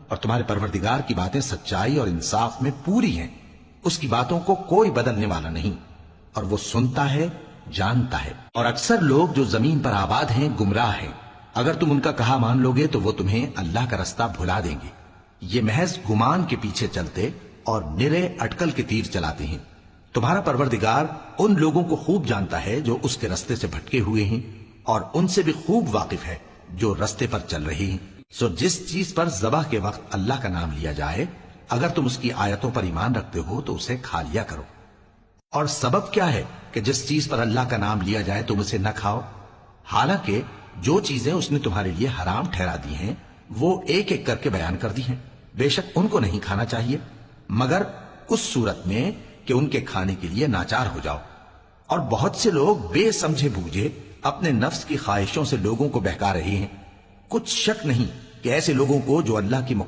اور تمہارے پروردگار کی باتیں سچائی اور انصاف میں پوری ہیں، اس کی باتوں کو کوئی بدلنے والا نہیں، اور وہ سنتا ہے، جانتا ہے۔ اور اکثر لوگ جو زمین پر آباد ہیں گمراہ ہیں، اگر تم ان کا کہا مان لوگے تو وہ تمہیں اللہ کا رستہ بھلا دیں گے۔ یہ محض گمان کے پیچھے چلتے اور نرے اٹکل کے تیر چلاتے ہیں۔ تمہارا پروردگار ان لوگوں کو خوب جانتا ہے جو اس کے رستے سے بھٹکے ہوئے ہیں، اور ان سے بھی خوب واقف ہے جو رستے پر چل رہے ہیں۔ سو جس چیز پر ذبح کے وقت اللہ کا نام لیا جائے، اگر تم اس کی آیتوں پر ایمان رکھتے ہو تو اسے کھا لیا کرو۔ اور سبب کیا ہے کہ جس چیز پر اللہ کا نام لیا جائے تم اسے نہ کھاؤ؟ حالانکہ جو چیزیں اس نے تمہارے لیے حرام ٹھہرا دی ہیں وہ ایک ایک کر کے بیان کر دی ہیں۔ بے شک ان کو نہیں کھانا چاہیے مگر اس صورت میں کہ ان کے کھانے کے لیے ناچار ہو جاؤ۔ اور بہت سے لوگ بے سمجھے بوجھے اپنے نفس کی خواہشوں سے لوگوں کو بہکا رہے ہیں۔ کچھ شک نہیں کہ ایسے لوگوں کو جو اللہ کی